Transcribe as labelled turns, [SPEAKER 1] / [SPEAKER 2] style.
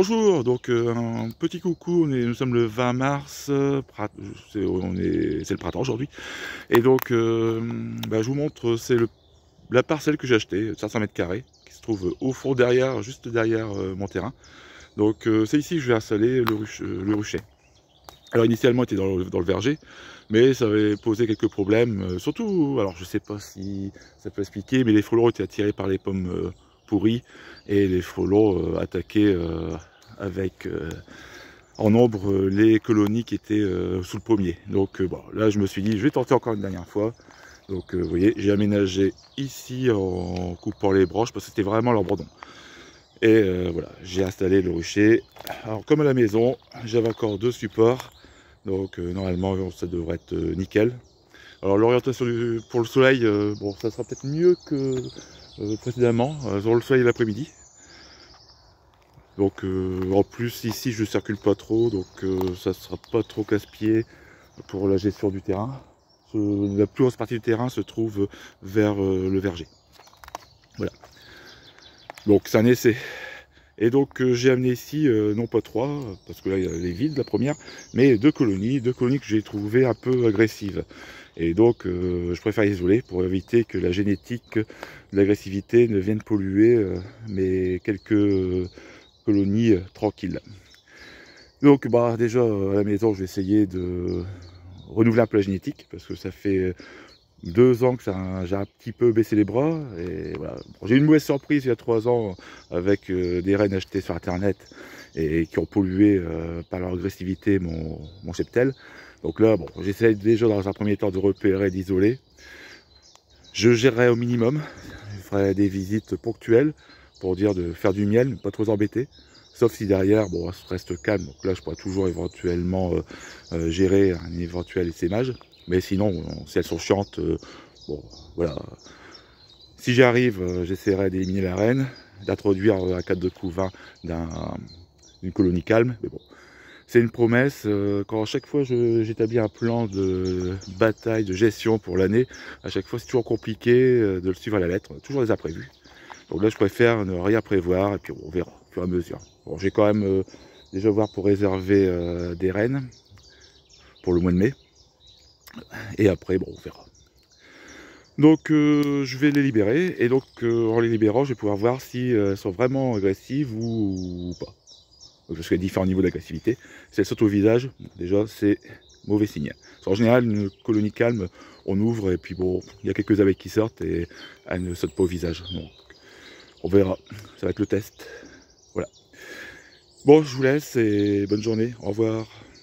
[SPEAKER 1] Bonjour, donc un petit coucou, nous sommes le 20 mars, c'est le printemps aujourd'hui. Et donc je vous montre, c'est la parcelle que j'ai achetée, 500 mètres carrés, qui se trouve au fond derrière, juste derrière mon terrain. Donc c'est ici que je vais installer le rucher. Alors initialement il était dans le verger, mais ça avait posé quelques problèmes, surtout, alors je sais pas si ça peut expliquer, mais les frelons étaient attirés par les pommes pourries, et les frelons attaquaient avec en nombre les colonies qui étaient sous le pommier. Donc bon, là je me suis dit je vais tenter encore une dernière fois. Donc vous voyez, j'ai aménagé ici en coupant les branches parce que c'était vraiment l'abandon. Et voilà, j'ai installé le rucher. Alors comme à la maison, j'avais encore deux supports. Donc normalement ça devrait être nickel. Alors l'orientation pour le soleil, bon ça sera peut-être mieux que précédemment, sur le soleil l'après-midi. Donc en plus ici je circule pas trop, donc ça sera pas trop casse-pied pour la gestion du terrain. La plus grosse partie du terrain se trouve vers le verger. Voilà. Donc c'est un essai. Et donc j'ai amené ici, non pas trois, parce que là elle est vide la première, mais deux colonies que j'ai trouvées un peu agressives. Et donc je préfère isoler pour éviter que la génétique de l'agressivité ne vienne polluer mes quelques colonies tranquilles. Donc déjà à la maison je vais essayer de renouveler un peu la génétique, parce que ça fait 2 ans que j'ai un petit peu baissé les bras. Et voilà. Bon, j'ai eu une mauvaise surprise il y a 3 ans avec des rennes achetées sur internet et qui ont pollué par leur agressivité mon cheptel. Donc là, bon, j'essaie déjà dans un premier temps de repérer, d'isoler. Je gérerai au minimum, je ferai des visites ponctuelles pour dire de faire du miel, pas trop embêter. Sauf si derrière, bon, ça reste calme. Donc là, je pourrais toujours éventuellement gérer un éventuel essaimage. Mais sinon, si elles sont chiantes, bon, voilà. Si j'y arrive, j'essaierai d'éliminer la reine, d'introduire un cadre de couvain d'une colonie calme. Mais bon, c'est une promesse. Quand à chaque fois j'établis un plan de bataille, de gestion pour l'année, à chaque fois c'est toujours compliqué de le suivre à la lettre. On a toujours des imprévus. Donc là, je préfère ne rien prévoir et puis on verra au fur et à mesure. Bon, j'ai quand même déjà voir pour réserver des rennes pour le mois de mai. Et après, bon, on verra. Donc je vais les libérer, et donc en les libérant je vais pouvoir voir si elles sont vraiment agressives ou pas. Donc, parce qu'il y a différents niveaux d'agressivité. Si elles sautent au visage, déjà c'est mauvais signe. En général, une colonie calme, on ouvre et puis bon, il y a quelques abeilles qui sortent et elles ne sautent pas au visage. Donc on verra, ça va être le test. Voilà. Bon, je vous laisse et bonne journée, au revoir.